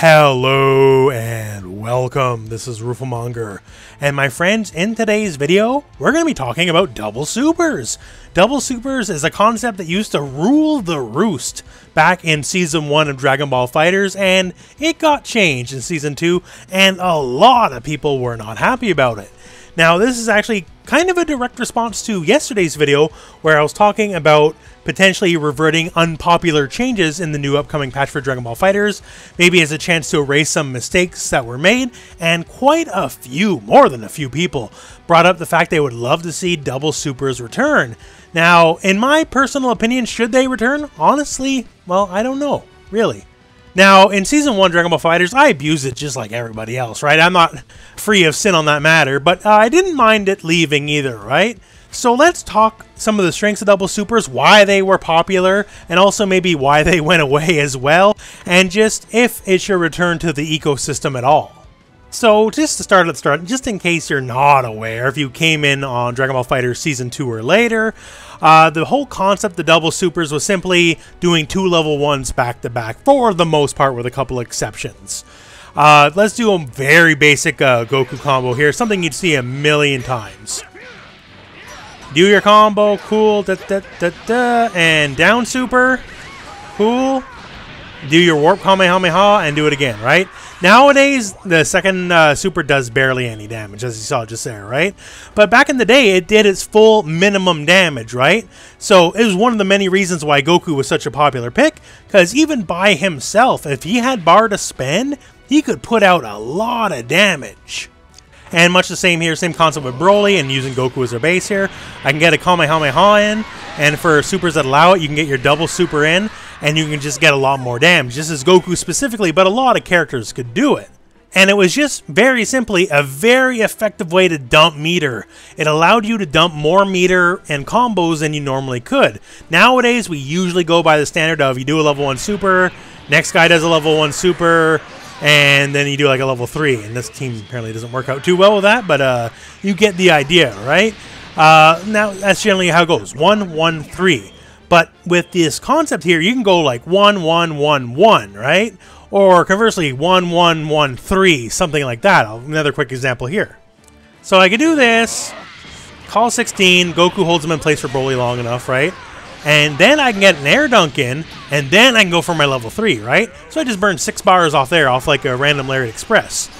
Hello and welcome. This is Rooflemonger, and my friends, in today's video we're going to be talking about double supers. Double supers is a concept that used to rule the roost back in Season 1 of Dragon Ball FighterZ, and it got changed in Season 2, and a lot of people were not happy about it. Now, this is actually kind of a direct response to yesterday's video where I was talking about potentially reverting unpopular changes in the new upcoming patch for Dragon Ball FighterZ, maybe as a chance to erase some mistakes that were made, and quite a few, more than a few people, brought up the fact they would love to see double supers return. Now, in my personal opinion, should they return? Honestly, well, I don't know, really. Now, in Season 1 Dragon Ball FighterZ, I abused it just like everybody else, right? I'm not free of sin on that matter, but I didn't mind it leaving either, right? So let's talk some of the strengths of double supers, why they were popular, and also maybe why they went away as well, and just if it should return to the ecosystem at all. So just to start at the start, just in case you're not aware, if you came in on Dragon Ball FighterZ Season 2 or later, the whole concept of double supers was simply doing 2 level 1s back to back, for the most part with a couple exceptions. Let's do a very basic Goku combo here, something you'd see a million times. Do your combo, cool, and down super, cool. Do your warp Kamehameha and do it again, right? Nowadays, the second super does barely any damage, as you saw just there, right? But back in the day, it did its full minimum damage, right? So it was one of the many reasons why Goku was such a popular pick, because even by himself, if he had bar to spend, he could put out a lot of damage. And much the same here, same concept with Broly, and using Goku as our base here. I can get a Kamehameha in, and for supers that allow it, you can get your double super in, and you can just get a lot more damage. This is Goku specifically, but a lot of characters could do it. And it was just very simply a very effective way to dump meter. It allowed you to dump more meter and combos than you normally could. Nowadays, we usually go by the standard of you do a level 1 super, next guy does a level 1 super, and then you do like a level 3, and this team apparently doesn't work out too well with that, but you get the idea, right? Now, that's generally how it goes, 1, 1, 3. But with this concept here, you can go like 1, 1, 1, 1, right? Or conversely, 1, 1, 1, 3, something like that. Another quick example here. So I could do this, call 16, Goku holds him in place for Broly long enough, right? And then I can get an air dunk in, and then I can go for my level 3, right? So I just burned 6 bars off there, off like a random Lariat Express.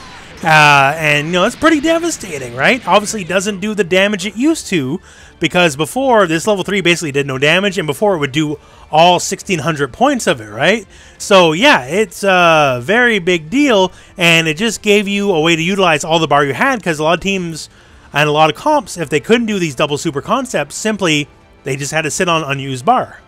And, you know, it's pretty devastating, right? Obviously, it doesn't do the damage it used to, because before, this level 3 basically did no damage, and before it would do all 1,600 points of it, right? So, yeah, it's a very big deal, and it just gave you a way to utilize all the bar you had, because a lot of teams and a lot of comps, if they couldn't do these double super concepts, simply they just had to sit on unused bar.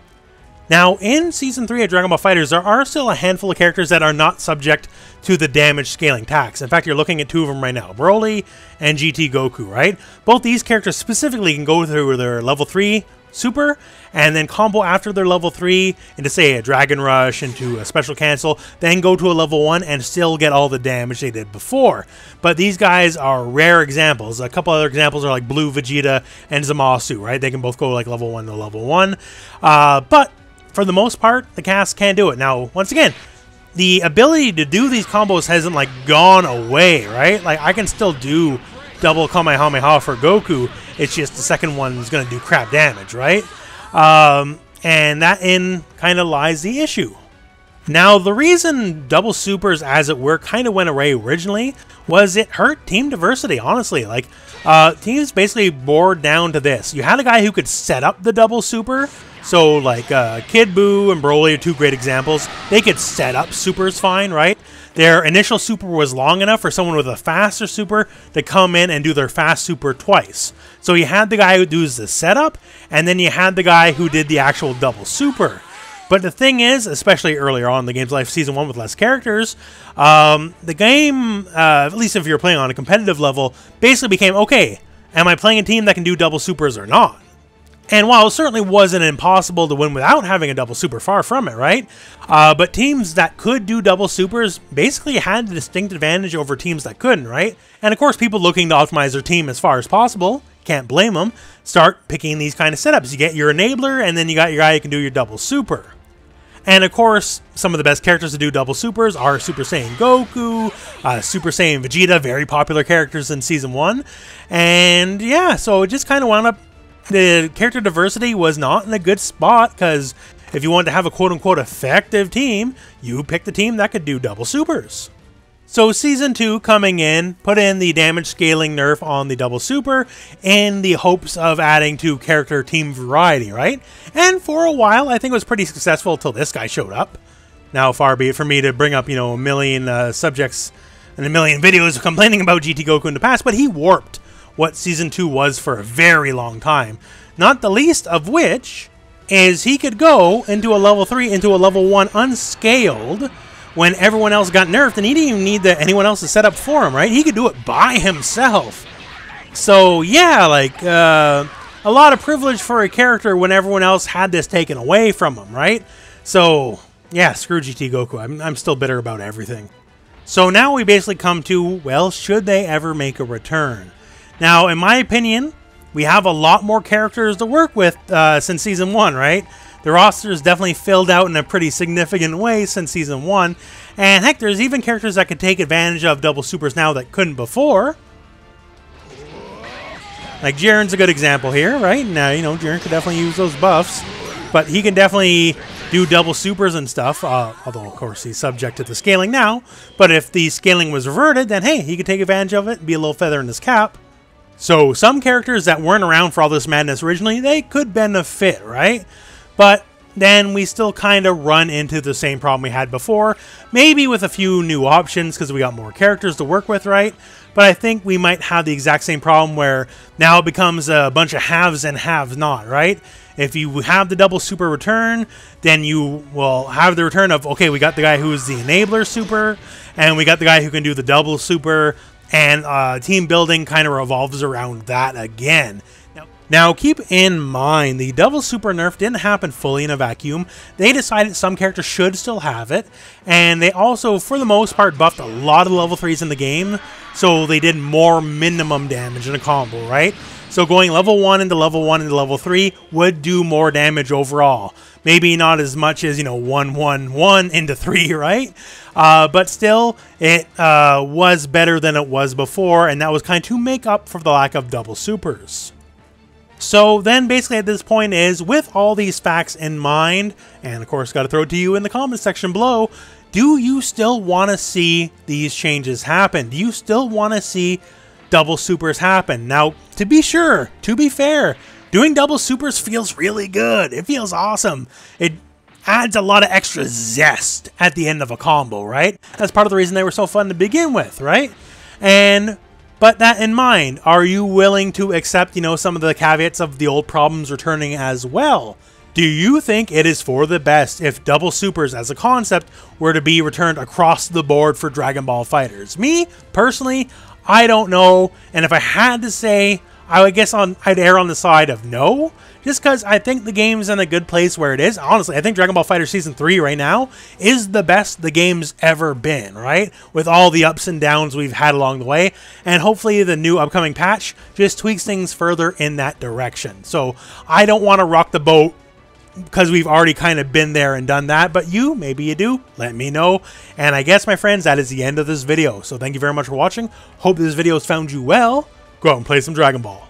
Now, in Season 3 of Dragon Ball FighterZ, there are still a handful of characters that are not subject to the damage scaling tax. In fact, you're looking at 2 of them right now, Broly and GT Goku, right? Both these characters specifically can go through their level 3 super, and then combo after their level 3 into, say, a Dragon Rush, into a Special Cancel, then go to a level 1 and still get all the damage they did before. But these guys are rare examples. A couple other examples are like Blue Vegeta and Zamasu, right? They can both go like level 1 to level 1. But for the most part, the cast can do it. Now, once again, the ability to do these combos hasn't like gone away, right? Like, I can still do double Kamehameha for Goku. It's just the second one is going to do crap damage, right? And that in kind of lies the issue. Now, the reason double supers, as it were, kind of went away originally was it hurt team diversity, honestly. Like, teams basically bored down to this. You had a guy who could set up the double super. So, like, Kid Buu and Broly are 2 great examples. They could set up supers fine, right? Their initial super was long enough for someone with a faster super to come in and do their fast super twice. So you had the guy who does the setup, and then you had the guy who did the actual double super. But the thing is, especially earlier on in the game's life, Season 1 with less characters, the game, at least if you're playing on a competitive level, basically became, okay, am I playing a team that can do double supers or not? And while it certainly wasn't impossible to win without having a double super, far from it, right? But teams that could do double supers basically had a distinct advantage over teams that couldn't, right? And of course, people looking to optimize their team as far as possible, can't blame them, start picking these kind of setups. You get your enabler, and then you got your guy who can do your double super. And of course, some of the best characters to do double supers are Super Saiyan Goku, Super Saiyan Vegeta, very popular characters in Season 1. And yeah, so it just kind of wound up, the character diversity was not in a good spot, because if you wanted to have a quote-unquote effective team, you picked the team that could do double supers. So Season 2 coming in, put in the damage scaling nerf on the double super in the hopes of adding to character team variety, right? And for a while, I think it was pretty successful until this guy showed up. Now, far be it from me to bring up, a million subjects and a million videos complaining about GT Goku in the past, but he warped what Season 2 was for a very long time. Not the least of which is he could go into a level 3, into a level 1 unscaled, when everyone else got nerfed, and he didn't even need anyone else to set up for him, right? He could do it by himself. So yeah, like a lot of privilege for a character when everyone else had this taken away from him, right? So yeah, screw GT Goku. I'm still bitter about everything. So now we basically come to, well, should they ever make a return? Now, in my opinion, we have a lot more characters to work with since Season 1, right? The roster is definitely filled out in a pretty significant way since Season 1. And heck, there's even characters that could take advantage of double supers now that couldn't before. Like Jiren's a good example here, right? Now, Jiren could definitely use those buffs. But he can definitely do double supers and stuff. Although, of course, he's subject to the scaling now. But if the scaling was reverted, then hey, he could take advantage of it and be a little feather in his cap. So some characters that weren't around for all this madness originally, they could benefit, right? But then we still kind of run into the same problem we had before, maybe with a few new options because we got more characters to work with, right? But I think we might have the exact same problem where now it becomes a bunch of haves and haves not, right? If you have the double super return, then you will have the return of, okay, we got the guy who's the enabler super, and we got the guy who can do the double super, and team building kind of revolves around that again. Now, keep in mind, the double super nerf didn't happen fully in a vacuum. They decided some characters should still have it, and they also, for the most part, buffed a lot of level 3s in the game, so they did more minimum damage in a combo, right? So going level 1 into level 1 into level 3 would do more damage overall. Maybe not as much as, 1, 1, 1 into 3, right? But still, it was better than it was before, and that was kind of to make up for the lack of double supers. So then basically at this point is, with all these facts in mind, and of course got to throw it to you in the comment section below, do you still want to see these changes happen? Do you still want to see double supers happen? Now, to be sure, to be fair, doing double supers feels really good. It feels awesome. It adds a lot of extra zest at the end of a combo, right? That's part of the reason they were so fun to begin with, right? But that in mind, are you willing to accept, some of the caveats of the old problems returning as well? Do you think it is for the best if double supers as a concept were to be returned across the board for Dragon Ball FighterZ? Me, personally, I don't know. And if I had to say, I guess I'd err on the side of no. Just because I think the game's in a good place where it is. Honestly, I think Dragon Ball FighterZ Season 3 right now is the best the game's ever been, right? With all the ups and downs we've had along the way. And hopefully the new upcoming patch just tweaks things further in that direction. So I don't want to rock the boat because we've already kind of been there and done that. But you, maybe you do. Let me know. And I guess, my friends, that is the end of this video. So thank you very much for watching. Hope this video has found you well. Go out and play some Dragon Ball.